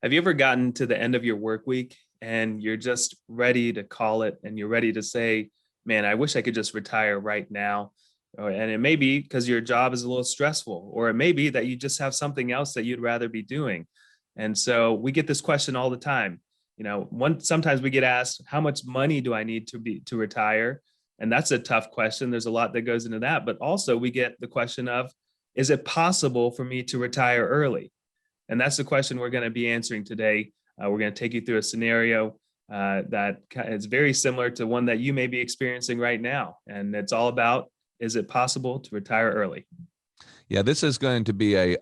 Have you ever gotten to the end of your work week and you're just ready to call it and you're ready to say, man, I wish I could just retire right now? And it may be because your job is a little stressful, or it may be that you just have something else that you'd rather be doing. And so we get this question all the time. Sometimes we get asked, how much money do I need to retire? And that's a tough question. There's a lot that goes into that. But also we get the question of, is it possible for me to retire early? And that's the question we're going to be answering today. We're going to take you through a scenario that is very similar to one that you may be experiencing right now. And it's all about, is it possible to retire early? Yeah, this is going to be a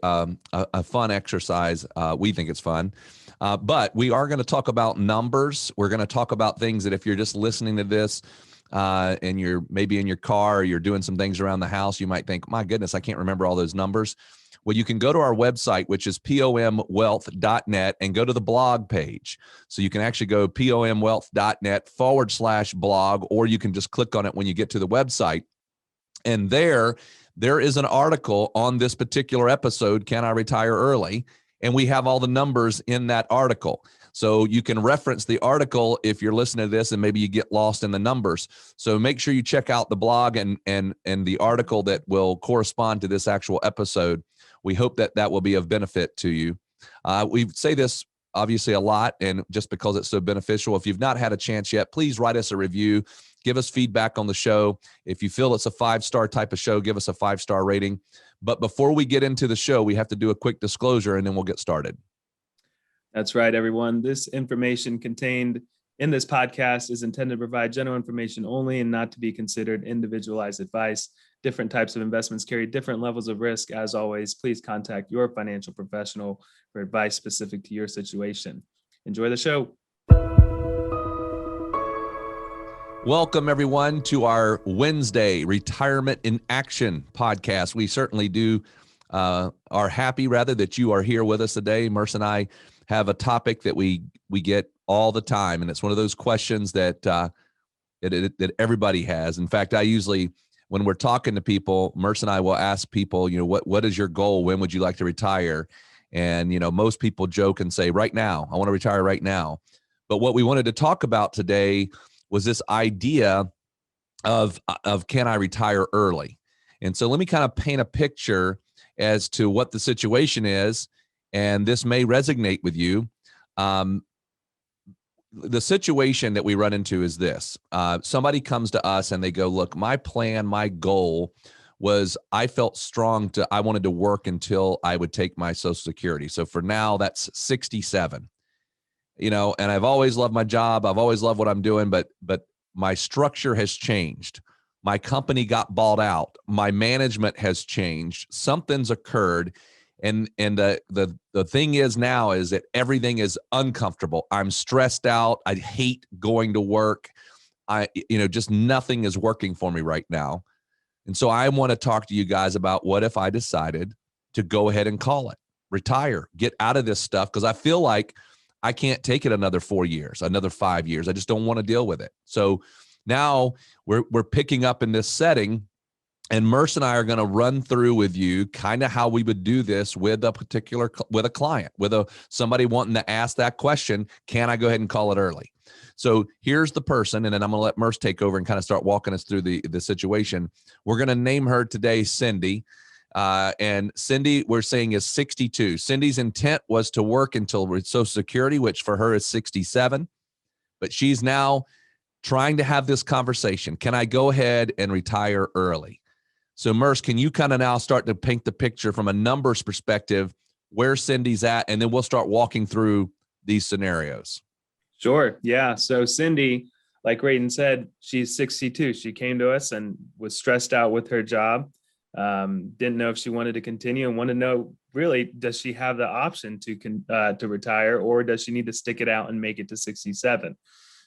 fun exercise. We think it's fun. But we are going to talk about numbers. We're going to talk about things that if you're just listening to this and you're maybe in your car or you're doing some things around the house, you might think, my goodness, I can't remember all those numbers. Well, you can go to our website, which is pomwealth.net, and go to the blog page. So you can actually go pomwealth.net/blog, or you can just click on it when you get to the website. And there is an article on this particular episode, Can I Retire Early? And we have all the numbers in that article. So you can reference the article if you're listening to this and maybe you get lost in the numbers. So make sure you check out the blog and the article that will correspond to this actual episode. We hope that will be of benefit to you. We say this obviously a lot, and just because it's so beneficial, if you've not had a chance yet, please write us a review. Give us feedback on the show. If you feel it's a 5-star type of show, give us a 5-star rating. But before we get into the show, we have to do a quick disclosure, and then we'll get started. That's right, everyone. This information contained in this podcast is intended to provide general information only and not to be considered individualized advice. Different types of investments carry different levels of risk. As always, please contact your financial professional for advice specific to your situation. Enjoy the show. Welcome, everyone, to our Wednesday Retirement in Action podcast. We certainly are happy, rather, that you are here with us today. Merce and I have a topic that we get all the time, and it's one of those questions that that everybody has. In fact, I usually, when we're talking to people, Merce and I will ask people, what is your goal? When would you like to retire? And, most people joke and say, right now, I want to retire right now. But what we wanted to talk about today was this idea of can I retire early? And so let me kind of paint a picture as to what the situation is, and this may resonate with you. The situation that we run into is this. Somebody comes to us and they go, look, my plan, my goal was I felt strong I wanted to work until I would take my Social Security. So for now, that's 67. And I've always loved my job. I've always loved what I'm doing, but my structure has changed. My company got bought out. My management has changed. Something's occurred. And the thing is now is that everything is uncomfortable. I'm stressed out. I hate going to work. Just nothing is working for me right now. And so I want to talk to you guys about what if I decided to go ahead and call it, retire, get out of this stuff, because I feel like I can't take it another 4 years, another 5 years. I just don't want to deal with it. So now we're picking up in this setting, and Merce and I are going to run through with you kind of how we would do this with a client, with somebody wanting to ask that question, can I go ahead and call it early? So here's the person, and then I'm going to let Merce take over and kind of start walking us through the situation. We're going to name her today Cindy. And Cindy, we're saying, is 62. Cindy's intent was to work until Social Security, which for her is 67. But she's now trying to have this conversation. Can I go ahead and retire early? So Merce, can you kind of now start to paint the picture from a numbers perspective where Cindy's at, and then we'll start walking through these scenarios. Sure. Yeah. So Cindy, like Rayden said, she's 62. She came to us and was stressed out with her job. Didn't know if she wanted to continue and wanted to know, really, does she have the option to retire, or does she need to stick it out and make it to 67?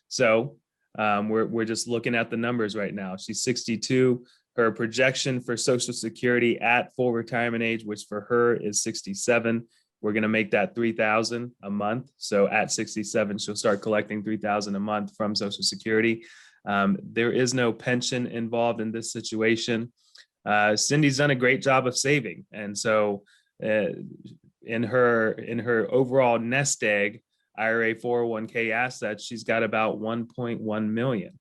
So we're just looking at the numbers right now. She's 62. Her projection for Social Security at full retirement age, which for her is 67. We're going to make that $3,000 a month. So at 67, she'll start collecting $3,000 a month from Social Security. There is no pension involved in this situation. Cindy's done a great job of saving. And so in her overall nest egg IRA 401k assets, she's got about 1.1 million.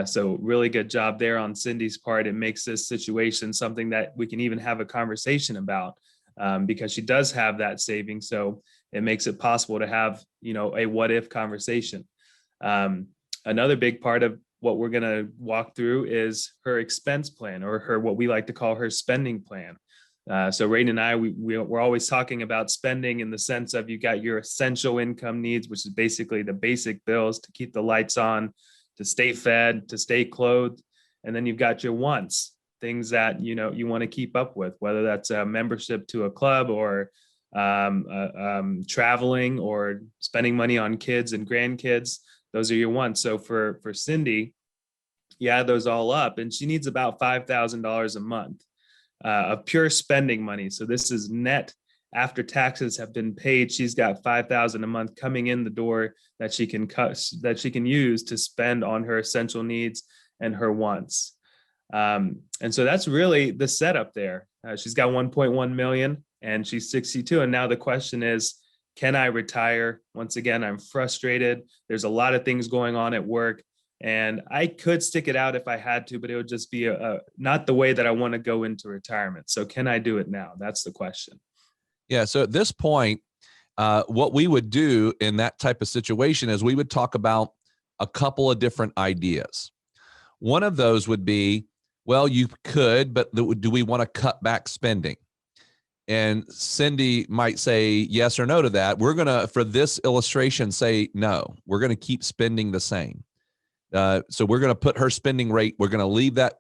So really good job there on Cindy's part. It makes this situation something that we can even have a conversation about, because she does have that savings. So it makes it possible to have, a what if conversation. Another big part of what we're going to walk through is her expense plan, or her, what we like to call her spending plan. So Rain and I, we're always talking about spending in the sense of, you got your essential income needs, which is basically the basic bills to keep the lights on, to stay fed, to stay clothed. And then you've got your wants, things that, you want to keep up with, whether that's a membership to a club, or traveling, or spending money on kids and grandkids. Those are your wants. So for Cindy, you add those all up, and she needs about $5,000 a month of pure spending money. So this is net after taxes have been paid. She's got $5,000 a month coming in the door that she can use to spend on her essential needs and her wants. And so that's really the setup there. She's got 1.1 million, and she's 62. And now the question is, can I retire? Once again, I'm frustrated. There's a lot of things going on at work, and I could stick it out if I had to, but it would just be not the way that I want to go into retirement. So can I do it now? That's the question. Yeah. So at this point, what we would do in that type of situation is we would talk about a couple of different ideas. One of those would be, well, you could, but do we want to cut back spending? And Cindy might say yes or no to that. We're going to, for this illustration, say no. We're going to keep spending the same. So we're going to put her spending rate, we're going to leave that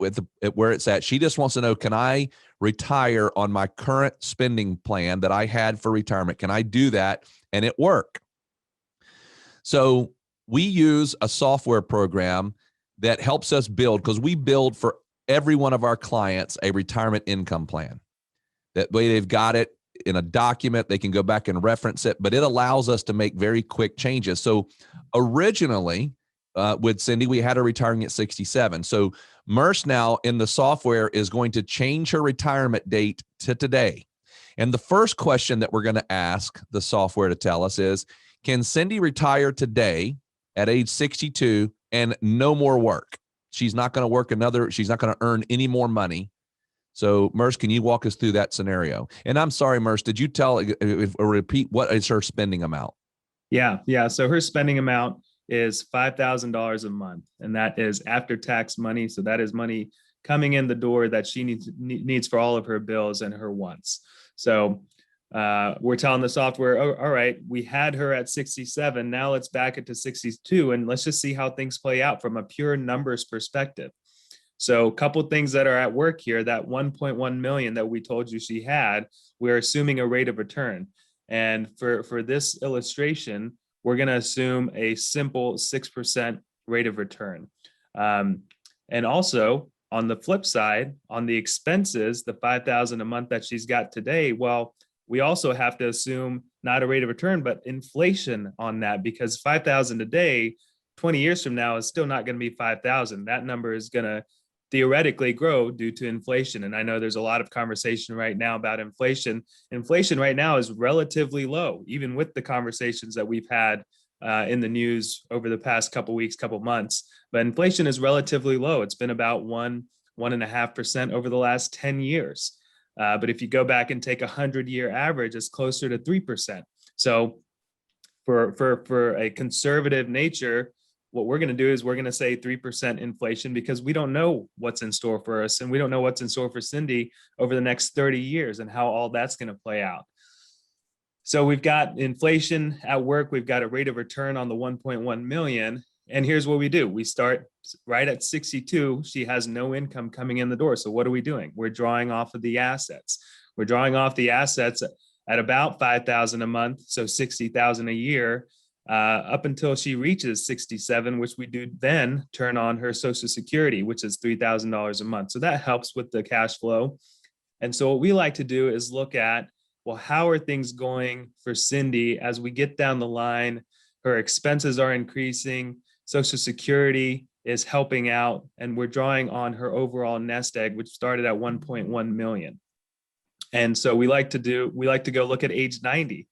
where it's at. She just wants to know, can I retire on my current spending plan that I had for retirement? Can I do that and it work? So we use a software program that helps us build, because we build for every one of our clients a retirement income plan. That way they've got it in a document, they can go back and reference it, but it allows us to make very quick changes. So originally, with Cindy, we had her retiring at 67. So Merce now in the software is going to change her retirement date to today. And the first question that we're going to ask the software to tell us is, can Cindy retire today at age 62 and no more work? She's not going to work she's not going to earn any more money. So Merce, can you walk us through that scenario? And I'm sorry, Merce, did you repeat what is her spending amount? Yeah. So her spending amount is $5,000 a month, and that is after tax money. So that is money coming in the door that she needs for all of her bills and her wants. So we're telling the software, oh, all right, we had her at 67. Now let's back it to 62, and let's just see how things play out from a pure numbers perspective. So a couple of things that are at work here, that 1.1 million that we told you she had, we're assuming a rate of return. And for this illustration, we're going to assume a simple 6% rate of return. And also on the flip side, on the expenses, the 5,000 a month that she's got today, well, we also have to assume not a rate of return, but inflation on that, because 5,000 a day, 20 years from now is still not going to be 5,000. That number is going to theoretically grow due to inflation. And I know there's a lot of conversation right now about inflation. Inflation right now is relatively low, even with the conversations that we've had in the news over the past couple weeks, couple months. But inflation is relatively low. It's been about 1.5% over the last 10 years. But if you go back and take a 100-year average, it's closer to 3%. So for a conservative nature, what we're going to do is we're going to say 3% inflation, because we don't know what's in store for us, and we don't know what's in store for Cindy over the next 30 years and how all that's going to play out. So we've got inflation at work. We've got a rate of return on the 1.1 million. And here's what we do. We start right at 62. She has no income coming in the door. So what are we doing? We're drawing off of the assets. We're drawing off the assets at about 5,000 a month. So 60,000 a year. Up until she reaches 67, which we do then turn on her Social Security, which is $3,000 a month. So that helps with the cash flow. And so what we like to do is look at, well, how are things going for Cindy as we get down the line? Her expenses are increasing, Social Security is helping out, and we're drawing on her overall nest egg, which started at 1.1 million. And so we like to go look at age 90.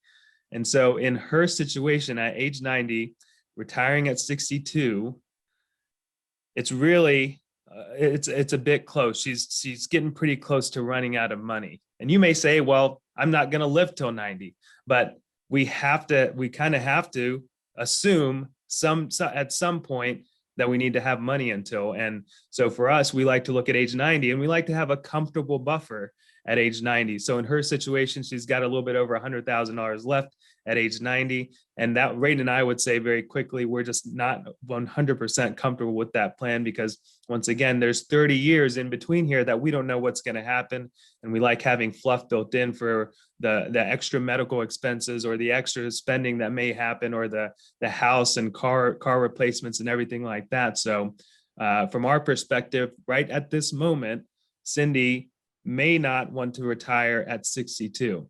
And so in her situation at age 90, retiring at 62, it's really it's a bit close. She's getting pretty close to running out of money. And you may say, well, I'm not going to live till 90, but we kind of have to assume at some point that we need to have money until. And so for us, we like to look at age 90, and we like to have a comfortable buffer at age 90. So in her situation, she's got a little bit over $100,000 left at age 90. And that Ray and I would say very quickly, we're just not 100% comfortable with that plan, because once again, there's 30 years in between here that we don't know what's going to happen. And we like having fluff built in for the extra medical expenses or the extra spending that may happen, or the house and car replacements and everything like that. So from our perspective, right at this moment, Cindy may not want to retire at 62.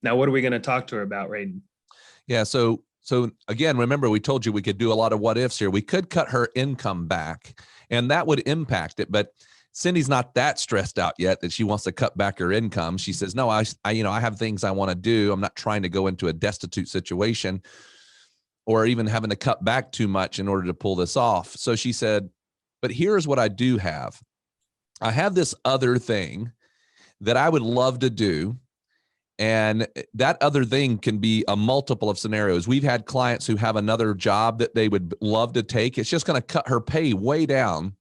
Now, what are we going to talk to her about, Raiden? Yeah. So again, remember, we told you we could do a lot of what ifs here. We could cut her income back, and that would impact it. But Cindy's not that stressed out yet that she wants to cut back her income. She says, no, I have things I want to do. I'm not trying to go into a destitute situation or even having to cut back too much in order to pull this off. So she said, but here's what I do have. I have this other thing that I would love to do. And that other thing can be a multiple of scenarios. We've had clients who have another job that they would love to take. It's just going to cut her pay way down.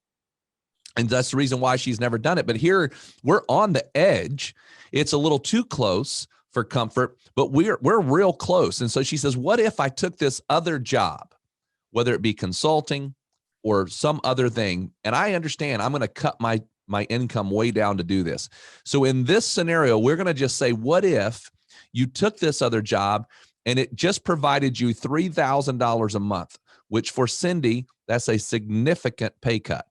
And that's the reason why she's never done it. But here we're on the edge. It's a little too close for comfort, but we're real close. And so she says, what if I took this other job, whether it be consulting or some other thing? And I understand I'm going to cut my income way down to do this. So in this scenario, we're going to just say, what if you took this other job and it just provided you $3,000 a month, which for Cindy, that's a significant pay cut.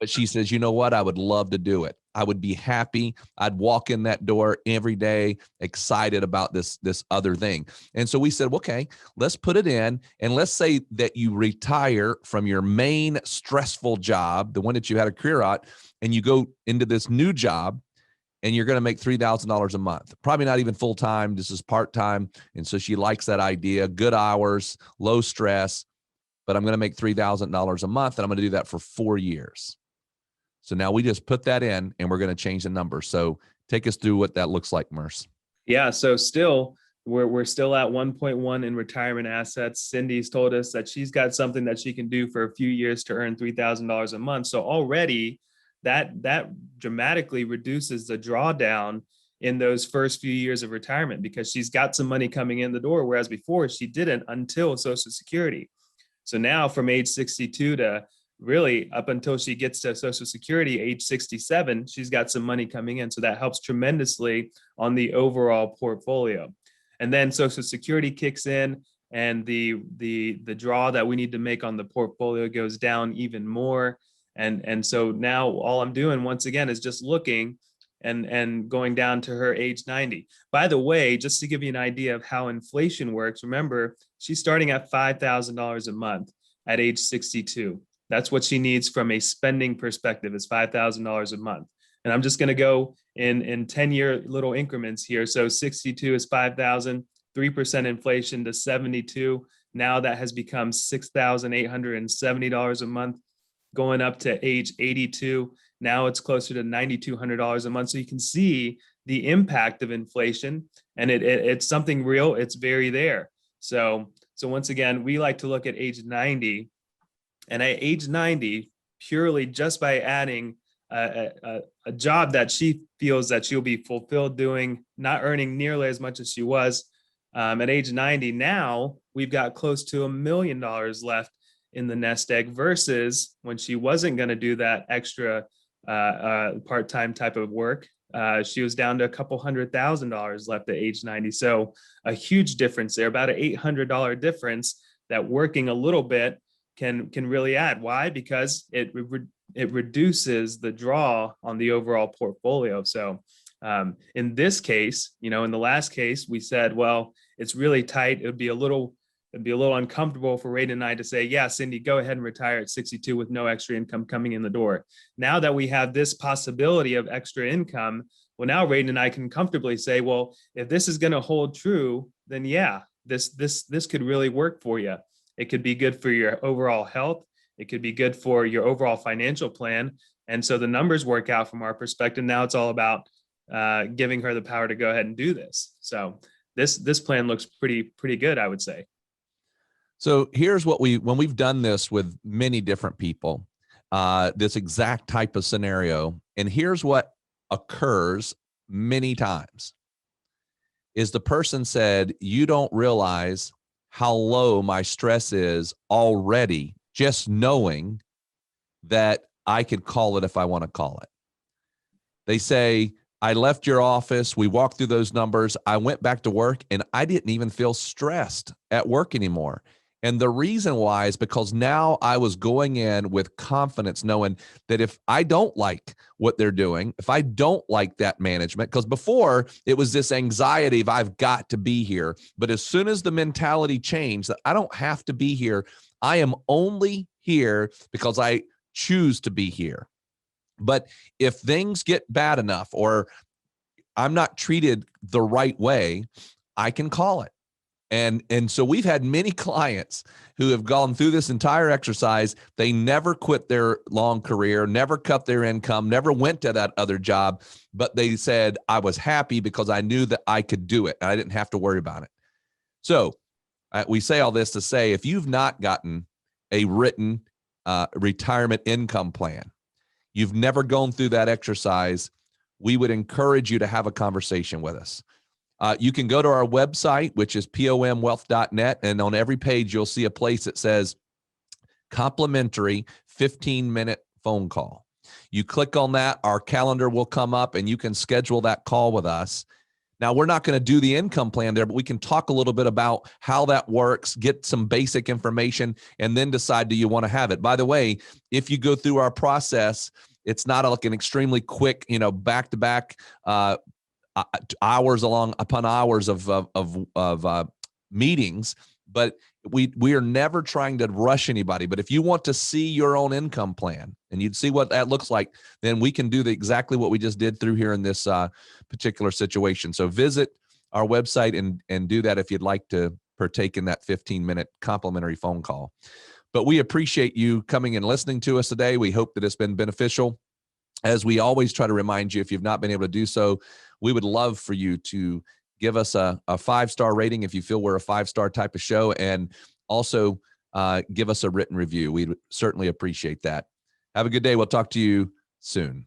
But she says, you know what? I would love to do it. I would be happy. I'd walk in that door every day, excited about this other thing. And so we said, okay, let's put it in. And let's say that you retire from your main stressful job, the one that you had a career at, and you go into this new job and you're going to make $3,000 a month, probably not even full time. This is part time. And so she likes that idea, good hours, low stress, but I'm going to make $3,000 a month, and I'm going to do that for 4 years. So now we just put that in and we're going to change the number. So take us through what that looks like, Merce. Yeah. So still, we're still at 1.1 in retirement assets. Cindy's told us that she's got something that she can do for a few years to earn $3,000 a month. So already that dramatically reduces the drawdown in those first few years of retirement, because she's got some money coming in the door, whereas before she didn't until Social Security. So now from age 62 to really up until she gets to Social Security, age 67, she's got some money coming in. So that helps tremendously on the overall portfolio. And then Social Security kicks in, and the draw that we need to make on the portfolio goes down even more. And so now all I'm doing once again is just looking and going down to her age 90. By the way, just to give you an idea of how inflation works, remember, she's starting at $5,000 a month at age 62. That's what she needs from a spending perspective, is $5,000 a month. And I'm just going to go in 10-year little increments here. So 62 is 5,000, 3% inflation to 72. Now that has become $6,870 a month, going up to age 82. Now it's closer to $9,200 a month. So you can see the impact of inflation, and it's something real. It's very there. So once again, we like to look at age 90, and at age 90, purely just by adding a job that she feels that she'll be fulfilled doing, not earning nearly as much as she was at age 90. Now we've got close to $1 million left in the nest egg, versus when she wasn't going to do that extra part-time type of work, she was down to a couple $100,000 left at age 90. So a huge difference there, about an $800 difference that working a little bit can really add. Why? Because it reduces the draw on the overall portfolio. So in this case, in the last case, we said, well, it's really tight. It'd be a little uncomfortable for Raiden and I to say, yeah, Cindy, go ahead and retire at 62 with no extra income coming in the door. Now that we have this possibility of extra income, Well, now Raiden and I can comfortably say, well, if this is going to hold true, then yeah, this could really work for you. It could be good for your overall health. It could be good for your overall financial plan. And so the numbers work out from our perspective. Now it's all about giving her the power to go ahead and do this. So this plan looks pretty good, I would say. So here's what when we've done this with many different people, this exact type of scenario, and here's what occurs many times is the person said, you don't realize how low my stress is already, just knowing that I could call it if I want to call it. They say, I left your office. We walked through those numbers. I went back to work and I didn't even feel stressed at work anymore. And the reason why is because now I was going in with confidence, knowing that if I don't like what they're doing, if I don't like that management, because before it was this anxiety of I've got to be here. But as soon as the mentality changed that I don't have to be here, I am only here because I choose to be here. But if things get bad enough or I'm not treated the right way, I can call it. And so we've had many clients who have gone through this entire exercise. They never quit their long career, never cut their income, never went to that other job, but they said, I was happy because I knew that I could do it and I didn't have to worry about it. So we say all this to say, if you've not gotten a written retirement income plan, you've never gone through that exercise, we would encourage you to have a conversation with us. You can go to our website, which is pomwealth.net, and on every page, you'll see a place that says complimentary 15-minute phone call. You click on that, our calendar will come up, and you can schedule that call with us. Now, we're not going to do the income plan there, but we can talk a little bit about how that works, get some basic information, and then decide, do you want to have it? By the way, if you go through our process, it's not like an extremely quick, back-to-back hours upon hours of meetings, but we are never trying to rush anybody. But if you want to see your own income plan and you'd see what that looks like, then we can do exactly what we just did through here in this particular situation. So visit our website and do that if you'd like to partake in that 15-minute complimentary phone call. But we appreciate you coming and listening to us today. We hope that it's been beneficial. As we always try to remind you, if you've not been able to do so, we would love for you to give us a 5-star rating if you feel we're a 5-star type of show, and also give us a written review. We'd certainly appreciate that. Have a good day. We'll talk to you soon.